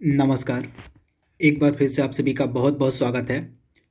नमस्कार। एक बार फिर से आप सभी का बहुत बहुत स्वागत है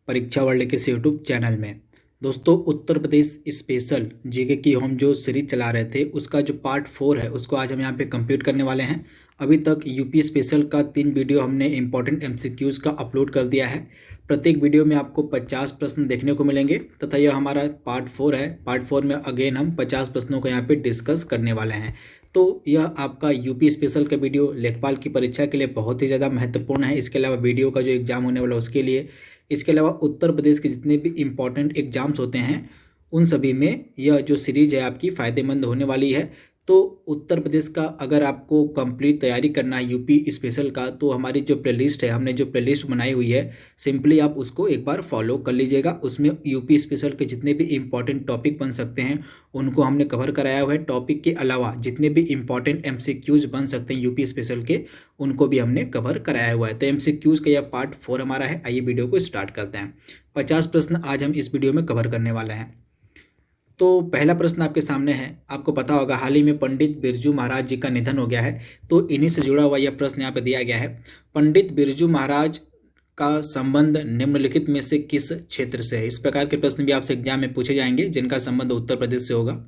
परीक्षा वर्ल्ड के इस यूट्यूब चैनल में। दोस्तों, उत्तर प्रदेश स्पेशल जीके की हम जो सीरीज चला रहे थे उसका जो पार्ट 4 है उसको आज हम यहाँ पे कंप्लीट करने वाले हैं। अभी तक यूपी स्पेशल का 3 वीडियो हमने इंपॉर्टेंट एमसीक्यूज़ का अपलोड कर दिया है। प्रत्येक वीडियो में आपको 50 प्रश्न देखने को मिलेंगे तथा यह हमारा पार्ट 4 है। पार्ट 4 में अगेन हम 50 प्रश्नों को यहाँ पे डिस्कस करने वाले हैं। तो यह आपका यूपी स्पेशल का वीडियो लेखपाल की परीक्षा के लिए बहुत ही ज़्यादा महत्वपूर्ण है। इसके अलावा वीडियो का जो एग्ज़ाम होने वाला है उसके लिए, इसके अलावा उत्तर प्रदेश के जितने भी इम्पॉर्टेंट एग्ज़ाम्स होते हैं उन सभी में यह जो सीरीज़ है आपकी फ़ायदेमंद होने वाली है। तो उत्तर प्रदेश का अगर आपको कंप्लीट तैयारी करना है यूपी स्पेशल का, तो हमारी जो प्लेलिस्ट है, हमने जो प्लेलिस्ट बनाई हुई है, सिंपली आप उसको एक बार फॉलो कर लीजिएगा। उसमें यूपी स्पेशल के जितने भी इम्पॉर्टेंट टॉपिक बन सकते हैं उनको हमने कवर कराया हुआ है। टॉपिक के अलावा जितने भी इम्पॉर्टेंट एमसीक्यूज़ बन सकते हैं यूपी स्पेशल के, उनको भी हमने कवर कराया हुआ है। तो एमसीक्यूज़ का यह पार्ट 4 हमारा है। आइए वीडियो को स्टार्ट करते हैं। 50 प्रश्न आज हम इस वीडियो में कवर करने वाले हैं। तो पहला प्रश्न आपके सामने है। आपको पता होगा हाल ही में पंडित बिरजू महाराज जी का निधन हो गया है, तो इन्हीं से जुड़ा हुआ यह प्रश्न यहाँ पे दिया गया है। पंडित बिरजू महाराज का संबंध निम्नलिखित में से किस क्षेत्र से है? इस प्रकार के प्रश्न भी आपसे एग्जाम में पूछे जाएंगे जिनका संबंध उत्तर प्रदेश से होगा।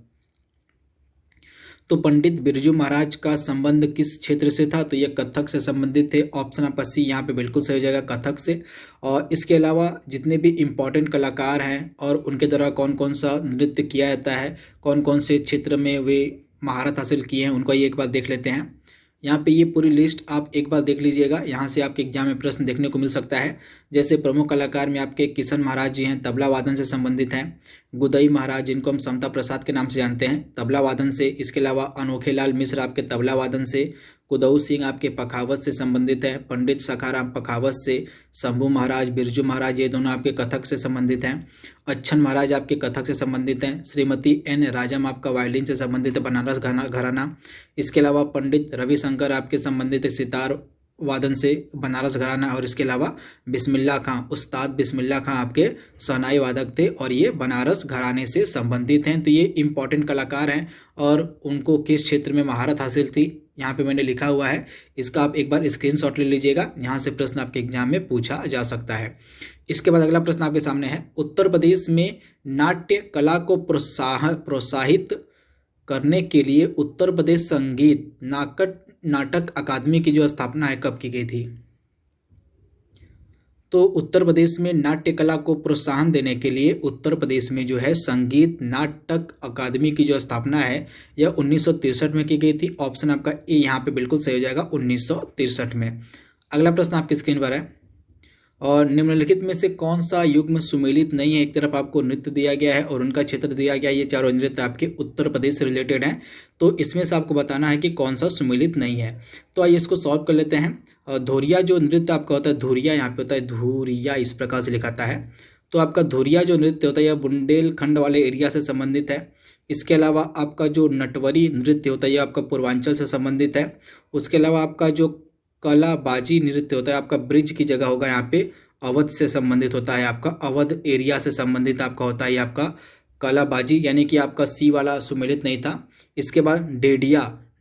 तो पंडित बिरजू महाराज का संबंध किस क्षेत्र से था? तो यह कथक से संबंधित थे। ऑप्शन आपका सी यहाँ पे बिल्कुल सही हो जाएगा, कथक से। और इसके अलावा जितने भी इम्पॉर्टेंट कलाकार हैं और उनके द्वारा कौन कौन सा नृत्य किया जाता है, कौन कौन से क्षेत्र में वे महारत हासिल किए हैं, उनको ये एक बार देख लेते हैं। यहाँ पे ये पूरी लिस्ट आप एक बार देख लीजिएगा। यहाँ से आपके एग्जाम में प्रश्न देखने को मिल सकता है। जैसे प्रमुख कलाकार में आपके किशन महाराज जी हैं, तबला वादन से संबंधित हैं। गुदई महाराज, जिनको हम समता प्रसाद के नाम से जानते हैं, तबला वादन से। इसके अलावा अनोखे लाल मिश्र आपके तबला वादन से। कुदऊ सिंह आपके पखावज से संबंधित हैं। पंडित सखाराम पखावज से। शंभू महाराज, बिरजू महाराज, ये दोनों आपके कथक से संबंधित हैं। अच्छन महाराज आपके कथक से संबंधित हैं। श्रीमती एन राजम आपका वायलिन से संबंधित है, बनारस घराना। इसके अलावा पंडित रविशंकर आपके संबंधित है सितार वादन से, बनारस घराना। और इसके अलावा बिस्मिल्लाह खां, उस्ताद बिस्मिल्लाह खां आपके शहनाई वादक थे और ये बनारस घराने से संबंधित हैं। तो ये इम्पॉर्टेंट कलाकार हैं और उनको किस क्षेत्र में महारत हासिल थी यहाँ पे मैंने लिखा हुआ है। इसका आप एक बार स्क्रीनशॉट ले लीजिएगा, यहाँ से प्रश्न आपके एग्जाम में पूछा जा सकता है। इसके बाद अगला प्रश्न आपके सामने है। उत्तर प्रदेश में नाट्य कला को प्रोत्साहित करने के लिए उत्तर प्रदेश संगीत नाटक अकादमी की जो स्थापना है कब की गई थी? तो उत्तर प्रदेश में नाट्य कला को प्रोत्साहन देने के लिए उत्तर प्रदेश में जो है संगीत नाटक अकादमी की जो स्थापना है यह 1963 में की गई थी। ऑप्शन आपका ए यहाँ पे बिल्कुल सही हो जाएगा, 1963 में। अगला प्रश्न आपकी स्क्रीन पर है। और निम्नलिखित में से कौन सा युग्म सुमेलित नहीं है? एक तरफ आपको नृत्य दिया गया है और उनका क्षेत्र दिया गया है। ये चारों नृत्य आपके उत्तर प्रदेश से रिलेटेड हैं, तो इसमें से आपको बताना है कि कौन सा सुमेलित नहीं है। तो आइए इसको सॉल्व कर लेते हैं। धुरिया जो नृत्य आपका होता है, धुरिया यहाँ पे होता है, धुरिया इस प्रकार से लिखाता है। तो आपका धुरिया जो नृत्य होता है यह बुंदेलखंड वाले एरिया से संबंधित है। इसके अलावा आपका जो नटवरी नृत्य होता है यह आपका पूर्वांचल से संबंधित है। उसके अलावा आपका जो कलाबाजी नृत्य होता है आपका ब्रिज की जगह होगा, यहाँ पे अवध से संबंधित होता है, आपका अवध एरिया से संबंधित आपका होता है आपका कलाबाजी, यानी कि आपका सी वाला सुमेलित नहीं था। इसके बाद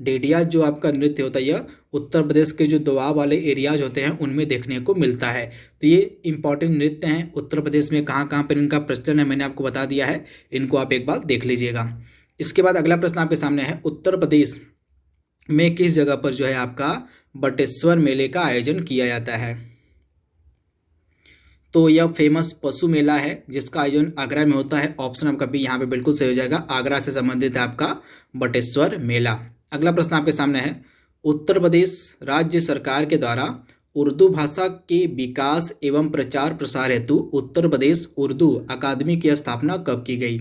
डेडिया जो आपका नृत्य होता है यह उत्तर प्रदेश के जो दोआब वाले एरियाज होते हैं उनमें देखने को मिलता है। तो ये इंपॉर्टेंट नृत्य हैं। उत्तर प्रदेश में कहाँ कहाँ पर इनका प्रचलन है मैंने आपको बता दिया है, इनको आप एक बार देख लीजिएगा। इसके बाद अगला प्रश्न आपके सामने है। उत्तर प्रदेश में किस जगह पर जो है आपका बटेश्वर मेले का आयोजन किया जाता है? तो यह फेमस पशु मेला है जिसका आयोजन आगरा में होता है। ऑप्शन आपका बी यहाँ पे बिल्कुल सही हो जाएगा, आगरा से संबंधित है आपका बटेश्वर मेला। अगला प्रश्न आपके सामने है। उत्तर प्रदेश राज्य सरकार के द्वारा उर्दू भाषा के विकास एवं प्रचार प्रसार हेतु उत्तर प्रदेश उर्दू अकादमी की स्थापना कब की गई?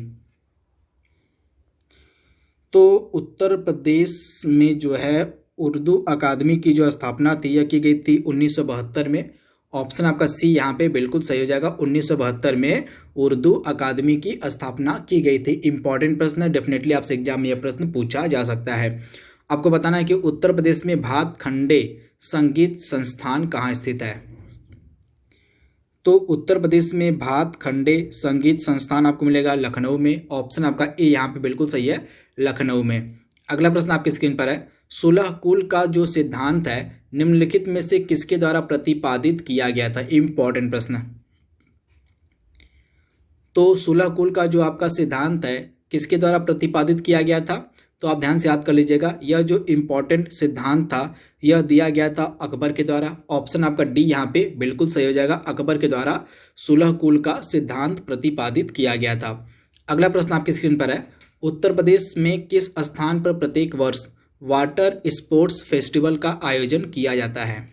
तो उत्तर प्रदेश में जो है उर्दू अकादमी की जो स्थापना थी यह की गई थी 1972 में। ऑप्शन आपका सी यहाँ पे बिल्कुल सही हो जाएगा, 1972 में उर्दू अकादमी की स्थापना की गई थी। इंपॉर्टेंट प्रश्न है, डेफिनेटली आपसे एग्जाम में यह प्रश्न पूछा जा सकता है। आपको बताना है कि उत्तर प्रदेश में भातखंडे संगीत संस्थान कहाँ स्थित है? तो उत्तर प्रदेश में भातखंडे संगीत संस्थान आपको मिलेगा लखनऊ में। ऑप्शन आपका ए यहाँ पे बिल्कुल सही है, लखनऊ में। अगला प्रश्न आपकी स्क्रीन पर है। सुलह कुल का जो सिद्धांत है निम्नलिखित में से किसके द्वारा प्रतिपादित किया गया था? इंपॉर्टेंट प्रश्न। तो सुलह कुल का जो आपका सिद्धांत है किसके द्वारा प्रतिपादित किया गया था? तो आप ध्यान से याद कर लीजिएगा, यह जो इम्पोर्टेंट सिद्धांत था यह दिया गया था अकबर के द्वारा। ऑप्शन आपका डी यहाँ पे बिल्कुल सही हो जाएगा, अकबर के द्वारा सुलह कुल का सिद्धांत प्रतिपादित किया गया था। अगला प्रश्न आपकी स्क्रीन पर है, उत्तर प्रदेश में किस स्थान पर प्रत्येक वर्ष वाटर स्पोर्ट्स फेस्टिवल का आयोजन किया जाता है?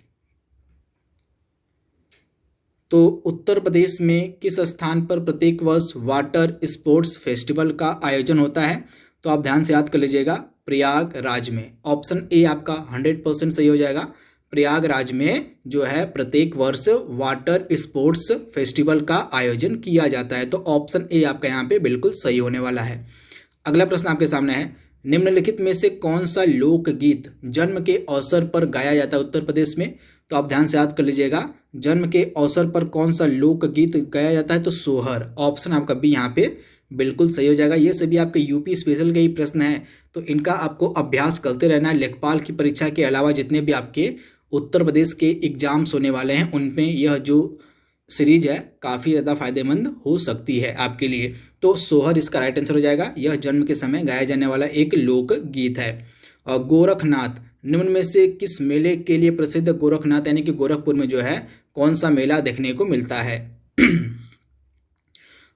तो उत्तर प्रदेश में किस स्थान पर प्रत्येक वर्ष वाटर स्पोर्ट्स फेस्टिवल का आयोजन होता है? तो आप ध्यान से याद कर लीजिएगा, प्रयागराज में। ऑप्शन ए आपका 100% सही हो जाएगा। प्रयागराज में जो है प्रत्येक वर्ष वाटर स्पोर्ट्स फेस्टिवल का आयोजन किया जाता है। तो ऑप्शन ए आपका यहाँ पे बिल्कुल सही होने वाला है। अगला प्रश्न आपके सामने है, निम्नलिखित में से कौन सा लोकगीत जन्म के अवसर पर गाया जाता है उत्तर प्रदेश में? तो आप ध्यान से याद कर लीजिएगा, जन्म के अवसर पर कौन सा लोकगीत गाया जाता है? तो सोहर। ऑप्शन आपका बी यहाँ पे बिल्कुल सही हो जाएगा। ये सभी आपके यूपी स्पेशल के ही प्रश्न हैं, तो इनका आपको अभ्यास करते रहना है। लेखपाल की परीक्षा के अलावा जितने भी आपके उत्तर प्रदेश के एग्जाम्स होने वाले हैं उनमें यह जो सीरीज है काफ़ी ज़्यादा फायदेमंद हो सकती है आपके लिए। तो सोहर इसका राइट आंसर हो जाएगा। यह जन्म के समय गाया जाने वाला एक लोकगीत है। और गोरखनाथ निम्न में से किस मेले के लिए प्रसिद्ध? गोरखनाथ यानी कि गोरखपुर में जो है कौन सा मेला देखने को मिलता है?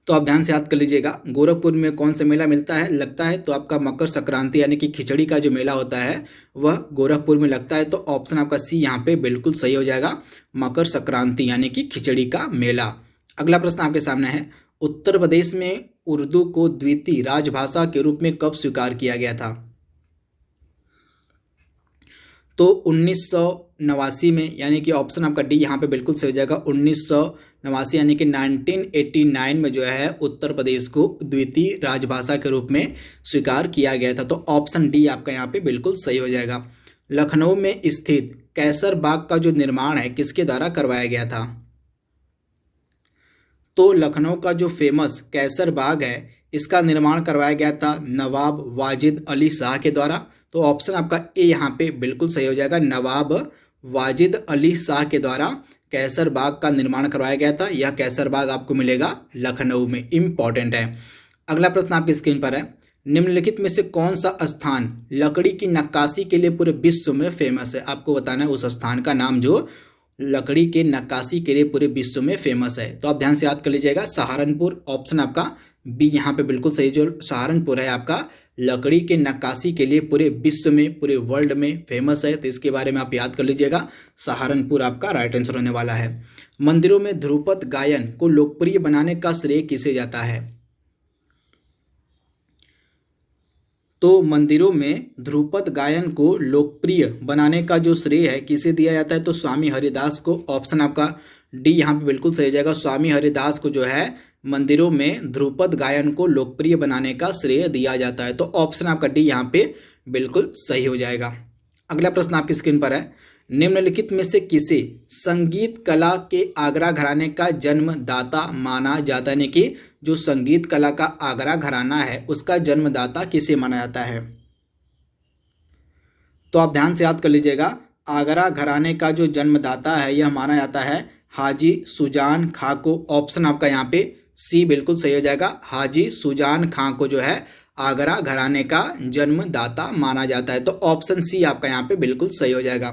तो आप ध्यान से याद कर लीजिएगा, गोरखपुर में कौन सा मेला मिलता है लगता है? तो आपका मकर संक्रांति यानी कि खिचड़ी का जो मेला होता है वह गोरखपुर में लगता है। तो ऑप्शन आपका सी यहाँ पे बिल्कुल सही हो जाएगा, मकर संक्रांति यानी कि खिचड़ी का मेला। अगला प्रश्न आपके सामने है, उत्तर प्रदेश में उर्दू को द्वितीय राजभाषा के रूप में कब स्वीकार किया गया था? तो 1989 में, यानी कि ऑप्शन आपका डी यहाँ पे बिल्कुल सही हो जाएगा। 1989 यानी कि 1989 में जो है उत्तर प्रदेश को द्वितीय राजभाषा के रूप में स्वीकार किया गया था। तो ऑप्शन डी आपका यहाँ पे बिल्कुल सही हो जाएगा। लखनऊ में स्थित कैसर बाग का जो निर्माण है किसके द्वारा करवाया गया था? तो लखनऊ का जो फेमस कैसर बाग है इसका निर्माण करवाया गया था नवाब वाजिद अली शाह के द्वारा। तो ऑप्शन आपका ए यहाँ पे बिल्कुल सही हो जाएगा, नवाब वाजिद अली शाह के द्वारा कैसर बाग का निर्माण करवाया गया था। यह कैसर बाग आपको मिलेगा लखनऊ में, इम्पॉर्टेंट है। अगला प्रश्न आपकी स्क्रीन पर है, निम्नलिखित में से कौन सा स्थान लकड़ी की नक्काशी के लिए पूरे विश्व में फेमस है? आपको बताना है उस स्थान का नाम जो लकड़ी के नक्काशी के लिए पूरे विश्व में फेमस है। तो आप ध्यान से याद कर लीजिएगा, सहारनपुर। ऑप्शन आपका बी यहाँ पे बिल्कुल सही, जो सहारनपुर है आपका लकड़ी के नक्काशी के लिए पूरे विश्व में, पूरे वर्ल्ड में फेमस है। तो इसके बारे में आप याद कर लीजिएगा, सहारनपुर आपका राइट आंसर होने वाला है। मंदिरों में ध्रुपद गायन को लोकप्रिय बनाने का श्रेय किसे जाता है? तो मंदिरों में ध्रुपद गायन को लोकप्रिय बनाने का जो श्रेय है किसे दिया जाता है? तो स्वामी हरिदास को। ऑप्शन आपका डी यहाँ पे बिल्कुल सही हो जाएगा, स्वामी हरिदास को जो है मंदिरों में ध्रुपद गायन को लोकप्रिय बनाने का श्रेय दिया जाता है। तो ऑप्शन आपका डी यहाँ पे बिल्कुल सही हो जाएगा। अगला प्रश्न आपकी स्क्रीन पर है, निम्नलिखित में से किसे संगीत कला के आगरा घराने का जन्मदाता माना जाता है? यानी कि जो संगीत कला का आगरा घराना है उसका जन्मदाता किसे माना जाता है? तो आप ध्यान से याद कर लीजिएगा, आगरा घराने का जो जन्मदाता है यह माना जाता है हाजी सुजान खां को। ऑप्शन आपका यहाँ पे सी बिल्कुल सही हो जाएगा, हाजी सुजान खां को जो है आगरा घराने का जन्मदाता माना जाता है। तो ऑप्शन सी आपका यहाँ पे बिल्कुल सही हो जाएगा।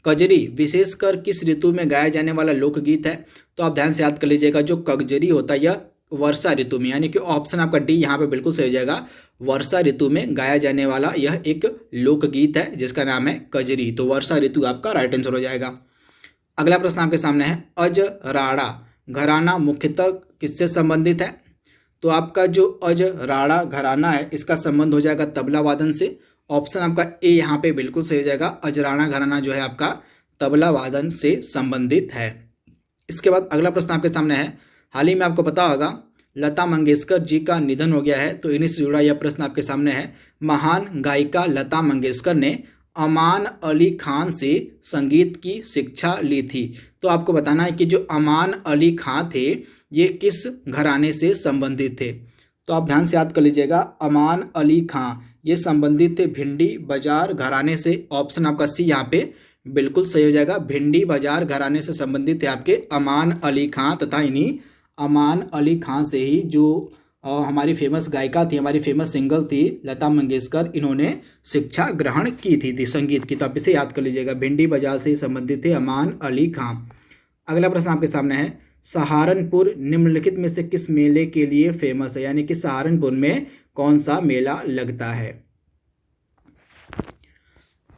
कजरी विशेषकर किस ऋतु में गाया जाने वाला लोकगीत है? तो आप ध्यान से याद कर लीजिएगा, जो कजरी होता है यह वर्षा ऋतु में, यानी कि ऑप्शन आपका डी यहाँ पे बिल्कुल सही हो जाएगा, वर्षा ऋतु में गाया जाने वाला यह एक लोकगीत है जिसका नाम है कजरी। तो वर्षा ऋतु आपका राइट आंसर हो जाएगा। अगला प्रश्न आपके सामने है, अजराड़ा घराना मुख्यतः किससे संबंधित है? तो आपका जो अजराड़ा घराना है इसका संबंध हो जाएगा तबला वादन से। ऑप्शन आपका ए यहाँ पे बिल्कुल सही हो जाएगा, अजराड़ा घराना जो है आपका तबला वादन से संबंधित है। इसके बाद अगला प्रश्न आपके सामने है, हाल ही में आपको पता होगा लता मंगेशकर जी का निधन हो गया है। तो इन्हीं से जुड़ा यह प्रश्न आपके सामने है, महान गायिका लता मंगेशकर ने अमान अली खान से संगीत की शिक्षा ली थी। तो आपको बताना है कि जो अमान अली खान थे ये किस घराने से संबंधित थे? तो आप ध्यान से याद कर लीजिएगा, अमान अली खान ये संबंधित थे भिंडी बाजार घराने से। ऑप्शन आपका सी यहाँ पे बिल्कुल सही हो जाएगा। भिंडी बाजार घराने से संबंधित थे आपके अमान अली खां, तथा इन्हीं अमान अली खां से ही जो हमारी फेमस गायिका थी, हमारी फेमस सिंगर थी लता मंगेशकर, इन्होंने शिक्षा ग्रहण की थी संगीत की। तो आप इसे याद कर लीजिएगा, भिंडी बाजार से संबंधित थे अमान अली खां। अगला प्रश्न आपके सामने है, सहारनपुर निम्नलिखित में से किस मेले के लिए फेमस है, यानी कि सहारनपुर में कौन सा मेला लगता है।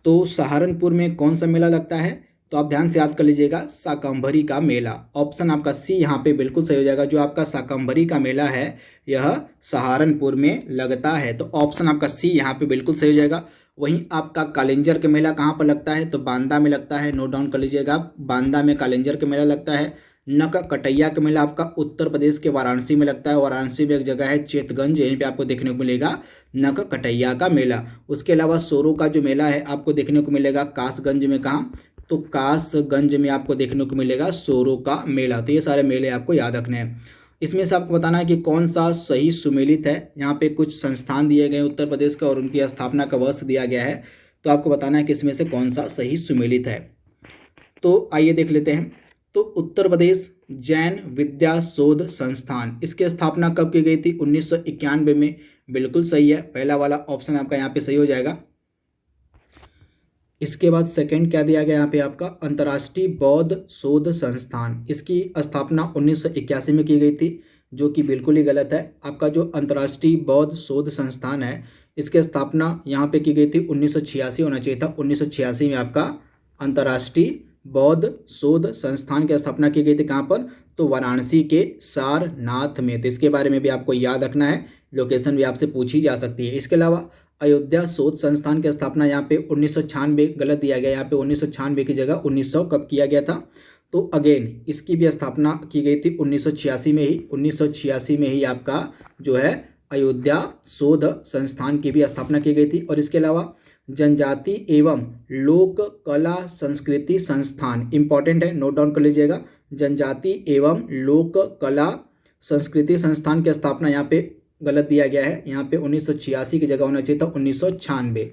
तो सहारनपुर में कौन सा मेला लगता है, तो आप ध्यान से याद कर लीजिएगा, शाकंभरी का मेला। ऑप्शन आपका सी यहाँ पे बिल्कुल सही हो जाएगा। जो आपका शाकंभरी का मेला है यह सहारनपुर में लगता है। तो ऑप्शन आपका सी यहाँ पे बिल्कुल सही हो जाएगा। वहीं आपका कालिंजर का मेला कहाँ पर लगता है, तो बांदा में लगता है। नोट डाउन कर लीजिएगा, बांदा में कालिंजर का मेला लगता है। नक कटैया का मेला आपका उत्तर प्रदेश के वाराणसी में लगता है। वाराणसी में एक जगह है चेतगंज, यहीं पे आपको देखने को मिलेगा नक कटैया का मेला। उसके अलावा सोरो का जो मेला है आपको देखने को मिलेगा कासगंज में। कहाँ, तो कासगंज में आपको देखने को मिलेगा सोरो का मेला। तो ये सारे मेले आपको याद रखने हैं। इसमें से आपको बताना है कि कौन सा सही सुमेलित है। यहाँ पे कुछ संस्थान दिए गए उत्तर प्रदेश का और उनकी स्थापना का वर्ष दिया गया है। तो आपको बताना है कि इसमें से कौन सा सही सुमेलित है। तो आइए देख लेते हैं। तो उत्तर प्रदेश जैन विद्या शोध संस्थान, इसकी स्थापना कब की गई थी, 1991 में। बिल्कुल सही है, पहला वाला ऑप्शन आपका यहाँ पे सही हो जाएगा। इसके बाद सेकंड क्या दिया गया यहाँ पे आपका, अंतर्राष्ट्रीय बौद्ध शोध संस्थान, इसकी स्थापना 1981 में की गई थी, जो कि बिल्कुल ही गलत है। आपका जो अंतर्राष्ट्रीय बौद्ध शोध संस्थान है इसकी स्थापना यहाँ पे की गई थी 1986 होना चाहिए था। 1986 में आपका अंतर्राष्ट्रीय बौद्ध शोध संस्थान की स्थापना की गई थी। कहाँ पर, तो वाराणसी के सारनाथ में। तो इसके बारे में भी आपको याद रखना है, लोकेशन भी आपसे पूछी जा सकती है। इसके अलावा अयोध्या शोध संस्थान की स्थापना यहाँ पे 1996, गलत दिया गया यहाँ पे, 1996 की जगह 1900 कब किया गया था। तो अगेन इसकी भी स्थापना की गई थी 1986 में ही। 1986 में ही आपका जो है अयोध्या शोध संस्थान की भी स्थापना की गई थी। और इसके अलावा जनजाति एवं लोक कला संस्कृति संस्थान, इंपॉर्टेंट है, नोट डाउन कर लीजिएगा। जनजाति एवं लोक कला संस्कृति संस्थान की स्थापना यहाँ पे गलत दिया गया है। यहाँ पे 1986 की जगह होना चाहिए था 1996।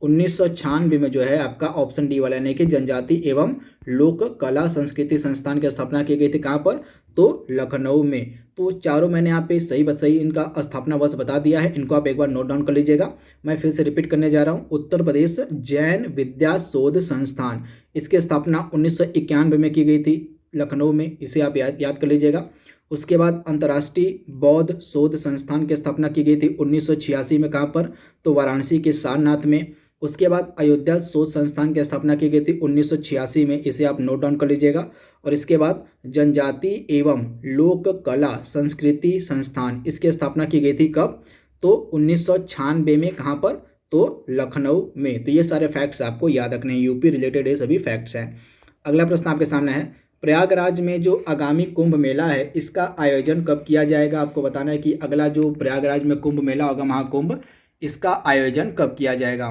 1996 में जो है आपका ऑप्शन डी वाला, यानी कि जनजाति एवं लोक कला संस्कृति संस्थान की स्थापना की गई थी। कहाँ पर, तो लखनऊ में। तो चारों मैंने यहाँ पे सही इनका स्थापना वर्ष बता दिया है, इनको आप एक बार नोट डाउन कर लीजिएगा। मैं फिर से रिपीट करने जा रहा हूँ, उत्तर प्रदेश जैन विद्या शोध संस्थान, इसकी स्थापना 1991 में की गई थी लखनऊ में, इसे आप याद कर लीजिएगा। उसके बाद अंतर्राष्ट्रीय बौद्ध शोध संस्थान की स्थापना की गई थी 1986 में। कहाँ पर, तो वाराणसी के सारनाथ में। उसके बाद अयोध्या शोध संस्थान की स्थापना की गई थी 1986 में, इसे आप नोट डाउन कर लीजिएगा। और इसके बाद जनजाति एवं लोक कला संस्कृति संस्थान, इसकी स्थापना की गई थी कब, तो 1996 में। कहाँ पर, तो लखनऊ में। तो ये सारे फैक्ट्स आपको याद रखने हैं, यूपी रिलेटेड ये सभी फैक्ट्स हैं। अगला प्रश्न आपके सामने है, प्रयागराज में जो आगामी कुंभ मेला है इसका आयोजन कब किया जाएगा। आपको बताना है कि अगला जो प्रयागराज में कुंभ मेला होगा, महाकुंभ, इसका आयोजन कब किया जाएगा।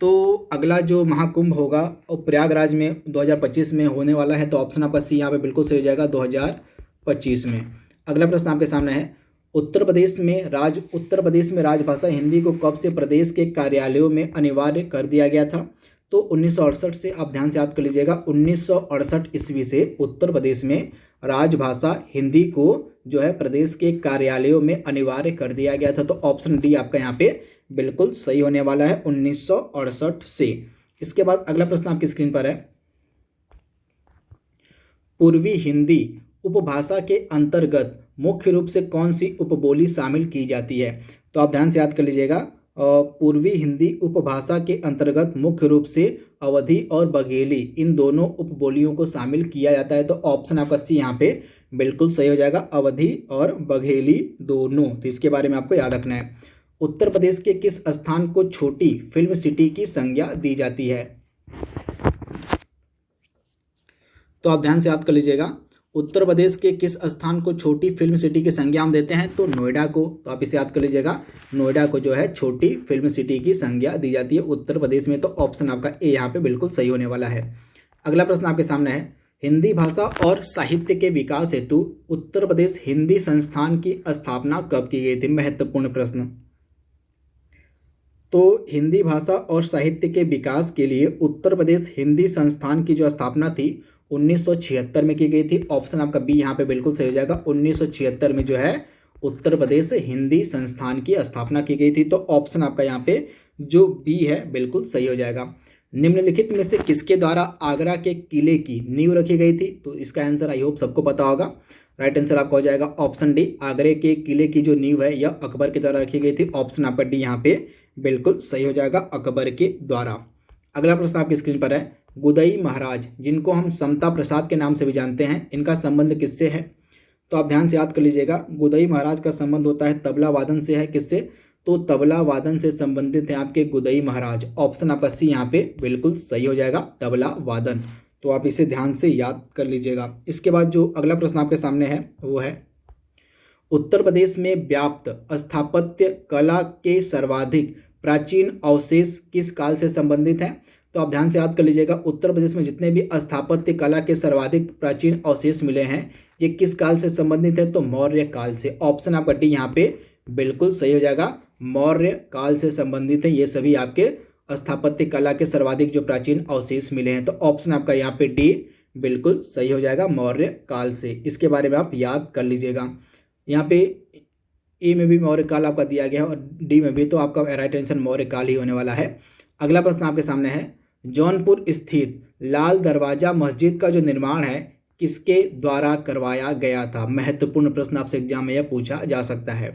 तो अगला जो महाकुंभ होगा वो प्रयागराज में 2025 में होने वाला है। तो ऑप्शन आपका सी यहाँ पे बिल्कुल सही हो जाएगा, 2025 में। अगला प्रश्न आपके सामने है, उत्तर प्रदेश में राजभाषा हिंदी को कब से प्रदेश के कार्यालयों में अनिवार्य कर दिया गया था। तो 1968 से, आप ध्यान से याद कर लीजिएगा, 1968 ईस्वी से उत्तर प्रदेश में राजभाषा हिंदी को जो है प्रदेश के कार्यालयों में अनिवार्य कर दिया गया था। तो ऑप्शन डी आपका यहाँ पे बिल्कुल सही होने वाला है, 1968 से। इसके बाद अगला प्रश्न आपकी स्क्रीन पर है, पूर्वी हिंदी उपभाषा के अंतर्गत मुख्य रूप से कौन सी उपबोली शामिल की जाती है। तो आप ध्यान से याद कर लीजिएगा, पूर्वी हिंदी उपभाषा के अंतर्गत मुख्य रूप से अवधी और बघेली, इन दोनों उपबोलियों को शामिल किया जाता है। तो ऑप्शन आपका सी यहाँ पे बिल्कुल सही हो जाएगा, अवधी और बघेली दोनों। तो इसके बारे में आपको याद रखना है। उत्तर प्रदेश के किस स्थान को छोटी फिल्म सिटी की संज्ञा दी जाती है। तो आप ध्यान से याद कर लीजिएगा, उत्तर प्रदेश के किस स्थान को छोटी फिल्म सिटी की संज्ञा हम देते हैं, तो नोएडा को। तो आप इसे याद कर लीजिएगा, नोएडा को जो है छोटी फिल्म सिटी की संज्ञा दी जाती है उत्तर प्रदेश में। तो ऑप्शन आपका ए यहाँ पे बिल्कुल सही होने वाला है। अगला प्रश्न आपके सामने है, हिंदी भाषा और साहित्य के विकास हेतु उत्तर प्रदेश हिंदी संस्थान की स्थापना कब की गई थी। महत्वपूर्ण प्रश्न। तो हिंदी भाषा और साहित्य के विकास के लिए उत्तर प्रदेश हिंदी संस्थान की जो स्थापना थी 1976 में की गई थी। ऑप्शन आपका बी यहाँ पे बिल्कुल सही हो जाएगा। 1976 में जो है उत्तर प्रदेश हिंदी संस्थान की स्थापना की गई थी। तो ऑप्शन आपका यहाँ पे जो बी है बिल्कुल सही हो जाएगा। निम्नलिखित में से किसके द्वारा आगरा के किले की नींव रखी गई थी? तो इसका आंसर आई होप सबको पता होगा। राइट आंसर आपका हो जाएगा ऑप्शन डी। आगरे के किले की जो नींव है यह अकबर के द्वारा रखी गई थी। ऑप्शन आपका डी यहाँ पे बिल्कुल सही हो जाएगा, अकबर के द्वारा। अगला प्रश्न आपकी स्क्रीन पर है, गुदई महाराज जिनको हम समता प्रसाद के नाम से भी जानते हैं, इनका संबंध किससे है? तो आप ध्यान से याद कर लीजिएगा। गुदई महाराज का संबंध होता है तबला वादन से है। किससे? तो तबला वादन से संबंधित है आपके गुदई महाराज। ऑप्शन आपका सी यहाँ पे बिल्कुल सही हो जाएगा, तबला वादन। तो आप इसे ध्यान से याद कर लीजिएगा। इसके बाद जो अगला प्रश्न आपके सामने है वो है, उत्तर प्रदेश में व्याप्त स्थापत्य कला के सर्वाधिक प्राचीन अवशेष किस काल से संबंधित हैं? तो आप ध्यान से याद कर लीजिएगा। उत्तर प्रदेश में जितने भी स्थापत्य कला के सर्वाधिक प्राचीन अवशेष मिले हैं ये किस काल से संबंधित है? तो मौर्य काल से। ऑप्शन आपका डी यहाँ पे बिल्कुल सही हो जाएगा, मौर्य काल से संबंधित है ये सभी आपके स्थापत्य कला के सर्वाधिक जो प्राचीन अवशेष मिले हैं। तो ऑप्शन आपका यहाँ पे डी बिल्कुल सही हो जाएगा, मौर्य काल से। इसके बारे में आप याद कर लीजिएगा। यहाँ पे ए में भी मौर्य काल आपका दिया गया है और डी में भी, तो आपका राइट आंसर मौर्य काल ही होने वाला है। अगला प्रश्न आपके सामने है, जौनपुर स्थित लाल दरवाजा मस्जिद का जो निर्माण है किसके द्वारा करवाया गया था? महत्वपूर्ण प्रश्न आपसे एग्जाम में यह पूछा जा सकता है।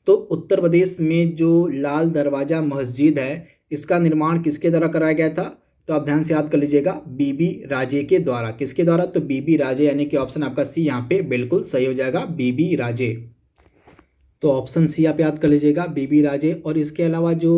तो उत्तर प्रदेश में जो लाल दरवाजा मस्जिद है इसका निर्माण किसके द्वारा कराया गया था? तो आप ध्यान से याद कर लीजिएगा, बीबी राजे के द्वारा। किसके द्वारा? तो बीबी राजे, यानी कि ऑप्शन आपका सी यहाँ पे बिल्कुल सही हो जाएगा, बीबी राजे। तो ऑप्शन सी आप याद कर लीजिएगा, बीबी राजे। और इसके अलावा जो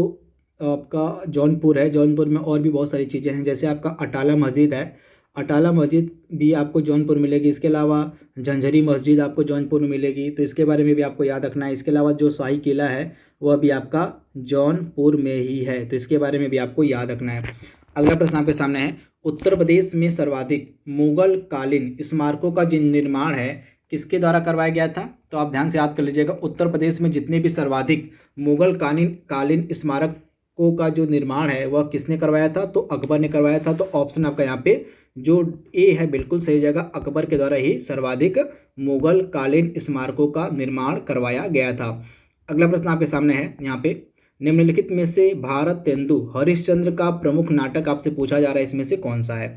आपका जौनपुर है, जौनपुर में और भी बहुत सारी चीज़ें हैं, जैसे आपका अटाला मस्जिद है, अटाला मस्जिद भी आपको जौनपुर मिलेगी। इसके अलावा झंझरी मस्जिद आपको जौनपुर में मिलेगी, तो इसके बारे में भी आपको याद रखना है। इसके अलावा जो शाही किला है वह भी आपका जौनपुर में ही है, तो इसके बारे में भी आपको याद रखना है। अगला प्रश्न आपके सामने है, उत्तर प्रदेश में सर्वाधिक मुगल कालीन स्मारकों का जो निर्माण है किसके द्वारा करवाया गया था? तो आप ध्यान से याद कर लीजिएगा। उत्तर प्रदेश में जितने भी सर्वाधिक मुगल कालीन स्मारकों का जो निर्माण है वह किसने करवाया था? तो अकबर ने करवाया था। तो ऑप्शन आपका यहाँ पे जो ए है बिल्कुल सही जगह, अकबर के द्वारा ही सर्वाधिक मुगल कालीन स्मारकों का निर्माण करवाया गया था। अगला प्रश्न आपके सामने है, यहाँ पे निम्नलिखित में से भारतेंदु हरिश्चंद्र का प्रमुख नाटक आपसे पूछा जा रहा है, इसमें से कौन सा है?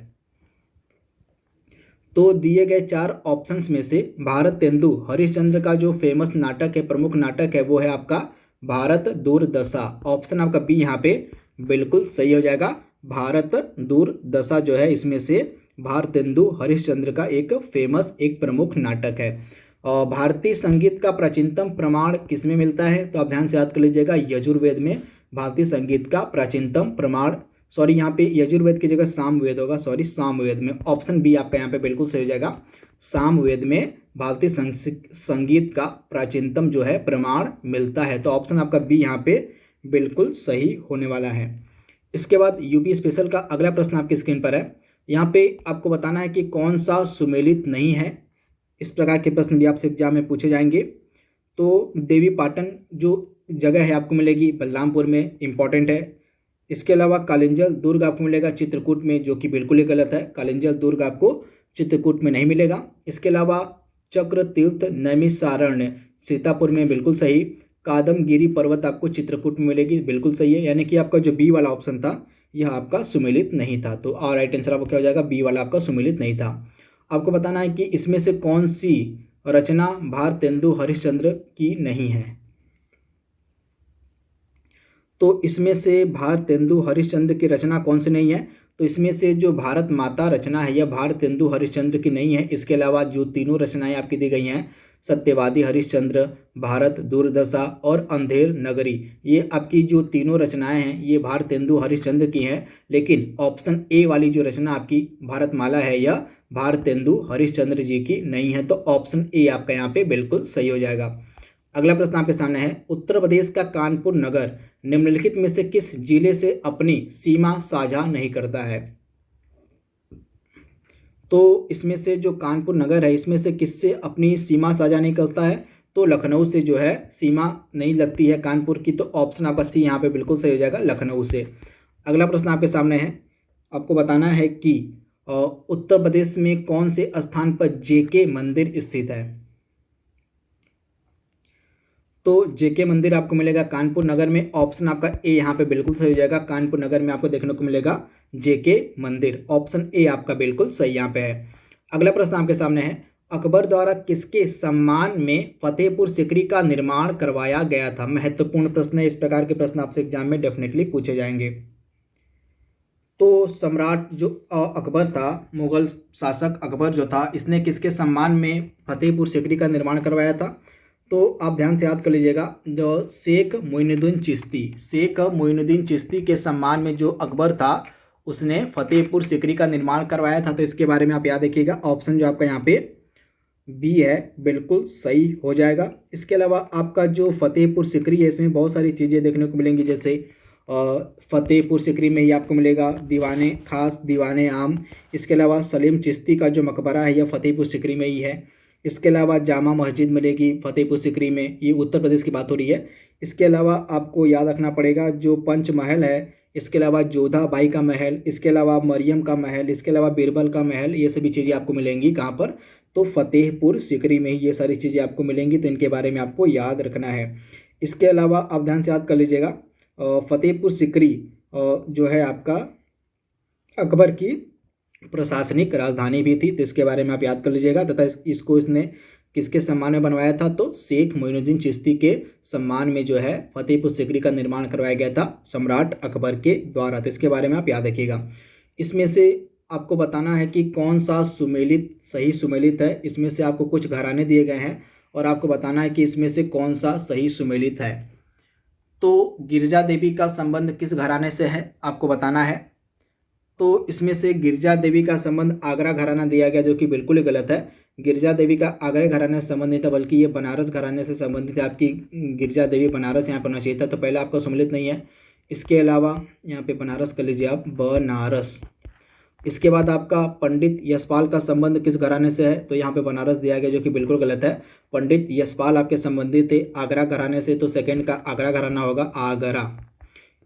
तो दिए गए 4 ऑप्शंस में से भारतेंदु हरिश्चंद्र का जो फेमस नाटक है, प्रमुख नाटक है, वो है आपका भारत दुर्दशा। ऑप्शन आपका बी यहाँ पे बिल्कुल सही हो जाएगा, भारत दुर्दशा जो है इसमें से भारतेंदु हरिश्चंद्र का एक फेमस एक प्रमुख नाटक है। और भारतीय संगीत का प्राचीनतम प्रमाण किसमें मिलता है? तो आप ध्यान से याद कर लीजिएगा, यजुर्वेद में भारतीय संगीत का प्राचीनतम प्रमाण, सॉरी यहाँ पे यजुर्वेद की जगह सामवेद होगा, सॉरी सामवेद में। ऑप्शन बी आपका यहाँ पे बिल्कुल सही हो जाएगा, सामवेद में भारतीय संगीत का प्राचीनतम जो है प्रमाण मिलता है। तो ऑप्शन आपका बी यहाँ पे बिल्कुल सही होने वाला है। इसके बाद यूपी स्पेशल का अगला प्रश्न आपकी स्क्रीन पर है। यहाँ पे आपको बताना है कि कौन सा सुमेलित नहीं है। इस प्रकार के प्रश्न भी आपसे एग्जाम में पूछे जाएंगे। तो देवी पाटन जो जगह है आपको मिलेगी बलरामपुर में, इंपॉर्टेंट है। इसके अलावा कालिंजल दुर्ग आपको मिलेगा चित्रकूट में, जो कि बिल्कुल ही गलत है, कालिंजल दुर्ग आपको चित्रकूट में नहीं मिलेगा। इसके अलावा चक्र तीर्थ नैमिषारण्य सीतापुर में, बिल्कुल सही। कादमगिरी पर्वत आपको चित्रकूट में मिलेगी, बिल्कुल सही है। यानी कि आपका जो बी वाला ऑप्शन था यह आपका सुमेलित नहीं था। तो और राइट आंसर आपका क्या हो जाएगा, बी वाला आपका सुमेलित नहीं था। आपको बताना है कि इसमें से कौन सी रचना भारतेंदु हरिश्चंद्र की नहीं है। तो इसमें से भारतेंदु हरिश्चंद्र की रचना कौन सी नहीं है? तो इसमें से जो भारत माता रचना है यह भारतेंदु हरिश्चंद्र की नहीं है। इसके अलावा जो तीनों रचनाएं आपकी दी गई हैं, सत्यवादी हरिश्चंद्र, भारत दुर्दशा और अंधेर नगरी, ये आपकी जो तीनों रचनाएं हैं ये भारतेंदु हरिश्चंद्र की हैं। लेकिन ऑप्शन ए वाली जो रचना आपकी भारतमाला है यह भारतेंदु हरिश्चंद्र जी की नहीं है। तो ऑप्शन ए आपका यहाँ पे बिल्कुल सही हो जाएगा। अगला प्रश्न आपके सामने है, उत्तर प्रदेश का कानपुर नगर निम्नलिखित में से किस जिले से अपनी सीमा साझा नहीं करता है? तो इसमें से जो कानपुर नगर है इसमें से किससे अपनी सीमा साझा नहीं करता है? तो लखनऊ से जो है सीमा नहीं लगती है कानपुर की, तो ऑप्शन आपका सी यहाँ पे बिल्कुल सही हो जाएगा, लखनऊ से। अगला प्रश्न आपके सामने है, आपको बताना है कि उत्तर प्रदेश में कौन से स्थान पर जेके मंदिर स्थित है। तो जेके मंदिर आपको मिलेगा कानपुर नगर में, ऑप्शन आपका ए यहाँ पे बिल्कुल सही हो जाएगा। कानपुर नगर में आपको देखने को मिलेगा जेके मंदिर, ऑप्शन ए आपका बिल्कुल सही यहाँ पे है। अगला प्रश्न आपके सामने है, अकबर द्वारा किसके सम्मान में फतेहपुर सिकरी का निर्माण करवाया गया था। महत्वपूर्ण प्रश्न है, इस प्रकार के प्रश्न आपसे एग्जाम में डेफिनेटली पूछे जाएंगे। तो सम्राट जो अकबर था, मुगल शासक अकबर जो था, इसने किसके सम्मान में फतेहपुर सिकरी का निर्माण करवाया था। तो आप ध्यान से याद कर लीजिएगा, जो शेख मोइनुद्दीन चिश्ती के सम्मान में जो अकबर था उसने फतेहपुर सिकरी का निर्माण करवाया था। तो इसके बारे में आप याद रखिएगा, ऑप्शन जो आपका यहाँ पे बी है बिल्कुल सही हो जाएगा। इसके अलावा आपका जो फतेहपुर सिकरी है इसमें बहुत सारी चीज़ें देखने को मिलेंगी, जैसे फतेहपुर सिकरी में ही आपको मिलेगा दीवाने आम। इसके अलावा सलीम चिश्ती का जो मकबरा है यह फतेहपुर सिकरी में ही है। इसके अलावा जामा मस्जिद मिलेगी फतेहपुर सिकरी में, ये उत्तर प्रदेश की बात हो रही है। इसके अलावा आपको याद रखना पड़ेगा जो पंच महल है, इसके अलावा जोधा बाई का महल, इसके अलावा मरियम का महल, इसके अलावा बीरबल का महल, ये सभी चीज़ें आपको मिलेंगी कहाँ पर, तो फतेहपुर सिकरी में ही ये सारी चीज़ें आपको मिलेंगी। तो इनके बारे में आपको याद रखना है। इसके अलावा आप ध्यान से याद कर लीजिएगा, फतेहपुर सिकरी जो है आपका अकबर की प्रशासनिक राजधानी भी थी, तो इसके बारे में आप याद कर लीजिएगा। तथा इसको इसने किसके सम्मान में बनवाया था, तो शेख मोइनुद्दीन चिश्ती के सम्मान में जो है फतेहपुर सिकरी का निर्माण करवाया गया था सम्राट अकबर के द्वारा। तो इसके बारे में आप याद रखिएगा। इसमें से आपको बताना है कि कौन सा सही सुमेलित है। इसमें से आपको कुछ घराने दिए गए हैं और आपको बताना है कि इसमें से कौन सा सही सुमेलित है। तो गिरजा देवी का संबंध किस घराने से है आपको बताना है। तो इसमें से गिरजा देवी का संबंध आगरा घराना दिया गया, जो कि बिल्कुल ही गलत है। गिरजा देवी का आगरा घराने से संबंध नहीं था, बल्कि ये बनारस घराने से संबंधित है। आपकी गिरजा देवी बनारस यहाँ पर होना चाहिए था, तो पहले आपका सम्मिलित नहीं है। इसके अलावा यहाँ पे बनारस कर लीजिए आप, बनारस। इसके बाद आपका पंडित यशपाल का संबंध किस घराने से है, तो यहाँ पे बनारस दिया गया, जो कि बिल्कुल गलत है। पंडित यशपाल आपके संबंधित थे आगरा घराने से, तो सेकंड का आगरा घराना होगा, आगरा।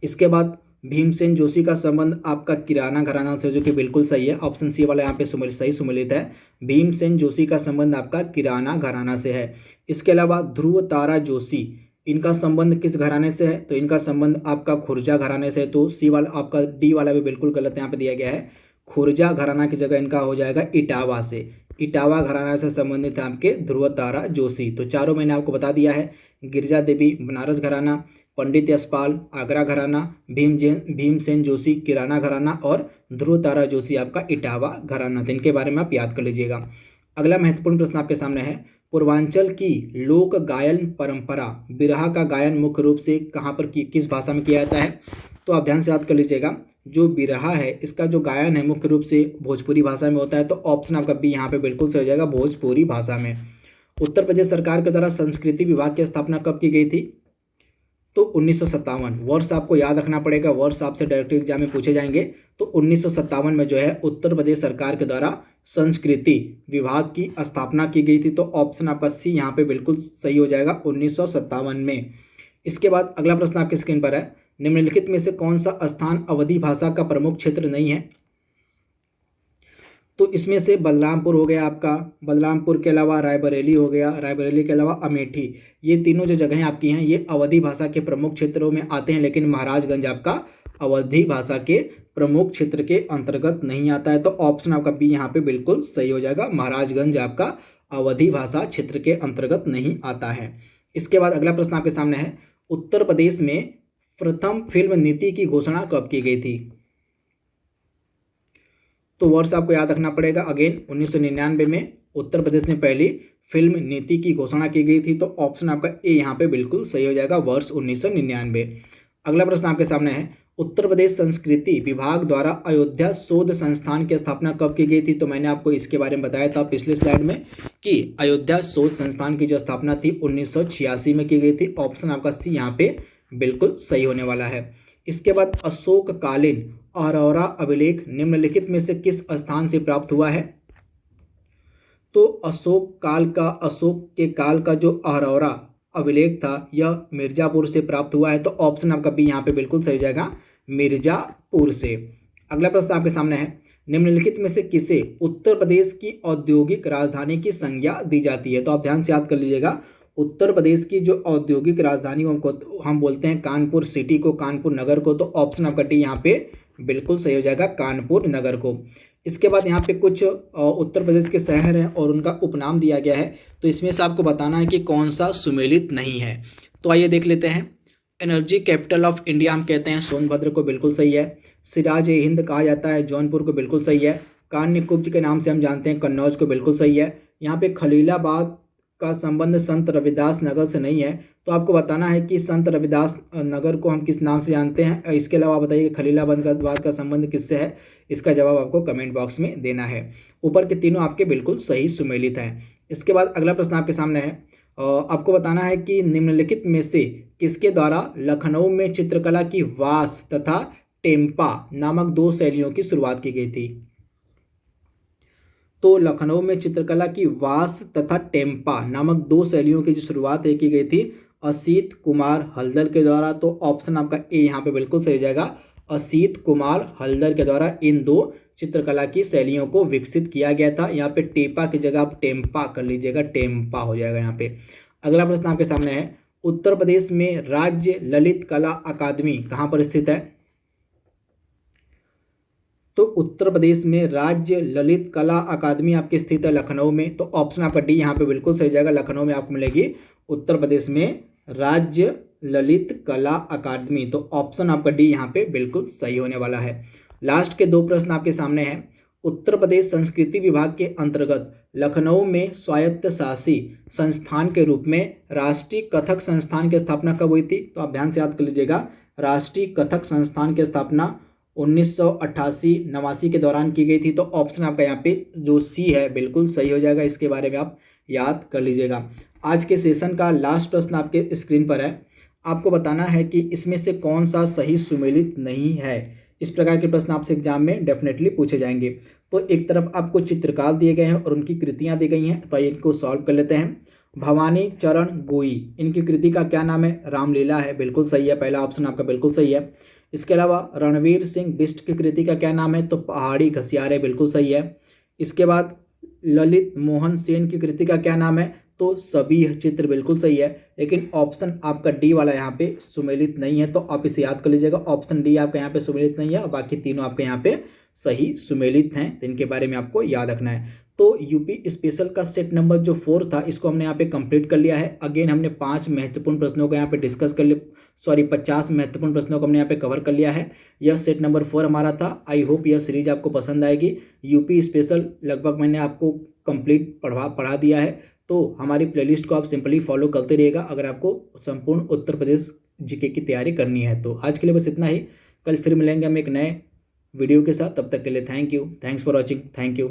इसके बाद भीमसेन जोशी का संबंध आपका किराना घराना से, जो कि बिल्कुल सही है। ऑप्शन सी वाला यहाँ पे सही सुमेलित है। भीमसेन जोशी का संबंध आपका किराना घराना से है। इसके अलावा ध्रुव तारा जोशी, इनका संबंध किस घराने से है, तो इनका संबंध आपका खुर्जा घराने से है। तो सी वाला आपका डी वाला भी बिल्कुल गलत यहाँ पे दिया गया है। खुर्जा घराना की जगह इनका हो जाएगा इटावा से। इटावा घराना से संबंधित है आपके ध्रुव तारा जोशी। तो चारों मैंने आपको बता दिया है, गिरजा देवी बनारस घराना, पंडित यशपाल आगरा घराना, भीमसेन जोशी किराना घराना और ध्रुव तारा जोशी आपका इटावा घराना। तो इनके बारे में आप याद कर लीजिएगा। अगला महत्वपूर्ण प्रश्न आपके सामने है, पूर्वांचल की लोक गायन परंपरा बिरहा का गायन मुख्य रूप से कहाँ पर किस भाषा में किया जाता है। तो आप ध्यान से याद कर लीजिएगा, जो बिरहा है इसका जो गायन है मुख्य रूप से भोजपुरी भाषा में होता है। तो ऑप्शन आपका बी यहाँ पे बिल्कुल सही हो जाएगा, भोजपुरी भाषा में। उत्तर प्रदेश सरकार के द्वारा संस्कृति विभाग की स्थापना कब की गई थी, तो 1957। वर्ष आपको याद रखना पड़ेगा, वर्ष आपसे डायरेक्ट एग्जाम में पूछे जाएंगे। तो 1957 में जो है उत्तर प्रदेश सरकार के द्वारा संस्कृति विभाग की स्थापना की गई थी। तो ऑप्शन आपका सी यहाँ पे बिल्कुल सही हो जाएगा, 1957 में। इसके बाद अगला प्रश्न आपकी स्क्रीन पर है, निम्नलिखित में से कौन सा स्थान अवधी भाषा का प्रमुख क्षेत्र नहीं है। तो इसमें से बलरामपुर हो गया आपका, बलरामपुर के अलावा रायबरेली हो गया, रायबरेली के अलावा अमेठी, ये तीनों जो जगहें आपकी हैं ये अवधी भाषा के प्रमुख क्षेत्रों में आते हैं। लेकिन महाराजगंज आपका अवधी भाषा के प्रमुख क्षेत्र के अंतर्गत नहीं आता है। तो ऑप्शन आपका बी यहाँ पे बिल्कुल सही हो जाएगा, महाराजगंज आपका अवधी भाषा क्षेत्र के अंतर्गत नहीं आता है। इसके बाद अगला प्रश्न आपके सामने है, उत्तर प्रदेश में प्रथम फिल्म नीति की घोषणा कब की गई थी। तो वर्ष आपको याद रखना पड़ेगा, अगेन 1999 में उत्तर प्रदेश में पहली फिल्म नीति की घोषणा की गई थी। तो ऑप्शन आपका ए यहाँ पे बिल्कुल सही हो जाएगा, वर्ष 1999। अगला प्रश्न आपके सामने है, उत्तर प्रदेश संस्कृति विभाग द्वारा अयोध्या शोध संस्थान की स्थापना कब की गई थी। तो मैंने आपको इसके बारे में बताया था पिछले स्लाइड में कि अयोध्या शोध संस्थान की जो स्थापना थी 1986 में की गई थी। ऑप्शन आपका सी यहाँ पे बिल्कुल सही होने वाला है। इसके बाद अशोककालीन अरोरा अभिलेख निम्नलिखित में से किस स्थान से प्राप्त हुआ है। तो अशोक के काल का जो अहरौरा अभिलेख था यह मिर्जापुर से प्राप्त हुआ है। तो ऑप्शन आपका बी यहाँ पे बिल्कुल सही हो जाएगा, मिर्जापुर से। अगला प्रश्न आपके सामने है, निम्नलिखित में से किसे उत्तर प्रदेश की औद्योगिक राजधानी की संज्ञा दी जाती है। तो आप ध्यान से याद कर लीजिएगा, उत्तर प्रदेश की जो औद्योगिक राजधानी हम बोलते हैं कानपुर सिटी को, कानपुर नगर को। तो ऑप्शन आपका डी यहाँ पे बिल्कुल सही हो जाएगा, कानपुर नगर को। इसके बाद यहाँ पे कुछ उत्तर प्रदेश के शहर हैं और उनका उपनाम दिया गया है, तो इसमें से आपको बताना है कि कौन सा सुमेलित नहीं है। तो आइए देख लेते हैं। एनर्जी कैपिटल ऑफ इंडिया हम कहते हैं सोनभद्र को, बिल्कुल सही है। सिराज ए हिंद कहा जाता है जौनपुर को, बिल्कुल सही है। कान्यकुब्ज के नाम से हम जानते हैं कन्नौज को, बिल्कुल सही है। यहाँ पे खलीलाबाद का संबंध संत रविदास नगर से नहीं है, तो आपको बताना है कि संत रविदास नगर को हम किस नाम से जानते हैं। इसके अलावा बताइए खलीलाबाद का संबंध किससे है, इसका जवाब आपको कमेंट बॉक्स में देना है। ऊपर के तीनों आपके बिल्कुल सही सुमेलित हैं। इसके बाद अगला प्रश्न आपके सामने है, आपको बताना है कि निम्नलिखित में से किसके द्वारा लखनऊ में चित्रकला की वास तथा टेम्पा नामक दो शैलियों की शुरुआत की गई थी। तो लखनऊ में चित्रकला की वास तथा टेम्पा नामक दो शैलियों की जो शुरुआत की गई थी असीत कुमार हल्दर के द्वारा। तो ऑप्शन आपका ए यहाँ पे बिल्कुल सही हो जाएगा, असीत कुमार हल्दर के द्वारा इन दो चित्रकला की शैलियों को विकसित किया गया था। यहाँ पे टेपा की जगह आप टेम्पा कर लीजिएगा, टेम्पा हो जाएगा यहाँ पे। अगला प्रश्न आपके सामने है, उत्तर प्रदेश में राज्य ललित कला अकादमी कहाँ पर स्थित है। तो उत्तर प्रदेश में राज्य ललित कला अकादमी आपकी स्थित है लखनऊ में। तो ऑप्शन आपका डी यहाँ पे बिल्कुल सही जाएगा, लखनऊ में आपको मिलेगी उत्तर प्रदेश में राज्य ललित कला अकादमी। तो ऑप्शन आपका डी यहाँ पे बिल्कुल सही होने वाला है। लास्ट के दो प्रश्न आपके सामने हैं, उत्तर प्रदेश संस्कृति विभाग के अंतर्गत लखनऊ में स्वायत्त शासी संस्थान के रूप में राष्ट्रीय कथक संस्थान की स्थापना कब हुई थी। तो आप ध्यान से याद कर लीजिएगा, राष्ट्रीय कथक संस्थान की स्थापना 1988-89 के दौरान की गई थी। तो ऑप्शन आपका यहाँ पे जो सी है बिल्कुल सही हो जाएगा, इसके बारे में आप याद कर लीजिएगा। आज के सेशन का लास्ट प्रश्न आपके स्क्रीन पर है, आपको बताना है कि इसमें से कौन सा सही सुमेलित नहीं है। इस प्रकार के प्रश्न आपसे एग्जाम में डेफिनेटली पूछे जाएंगे। तो एक तरफ आपको चित्रकार दिए गए हैं और उनकी कृतियाँ दी गई हैं, तो आइए इनको सॉल्व कर लेते हैं। भवानी चरण गोई, इनकी कृति का क्या नाम है, रामलीला है, बिल्कुल सही है, पहला ऑप्शन आपका बिल्कुल सही है। इसके अलावा रणवीर सिंह बिष्ट की कृति का क्या नाम है, तो पहाड़ी घसियारे, बिल्कुल सही है। इसके बाद ललित मोहन सेन की कृति का क्या नाम है, तो सभी चित्र, बिल्कुल सही है। लेकिन ऑप्शन आपका डी वाला यहाँ पे सुमेलित नहीं है, तो आप इसे याद कर लीजिएगा, ऑप्शन डी आपका यहाँ पे सुमेलित नहीं है और बाकी तीनों आपके यहाँ पे सही सुमेलित हैं, तो इनके बारे में आपको याद रखना है। तो यूपी स्पेशल का सेट नंबर जो 4 था इसको हमने यहाँ पे कंप्लीट कर लिया है। अगेन हमने 5 महत्वपूर्ण प्रश्नों को यहाँ पे डिस्कस कर लिया, 50 महत्वपूर्ण प्रश्नों को हमने यहाँ पे कवर कर लिया है। यह सेट नंबर 4 हमारा था। आई होप यह सीरीज आपको पसंद आएगी। यूपी स्पेशल लगभग मैंने आपको कंप्लीट पढ़ा दिया है, तो हमारी प्लेलिस्ट को आप सिंपली फॉलो करते रहिएगा अगर आपको संपूर्ण उत्तर प्रदेश जीके की तैयारी करनी है। तो आज के लिए बस इतना ही, कल फिर मिलेंगे हम एक नए वीडियो के साथ, तब तक के लिए thank you, thanks for watching, thank you.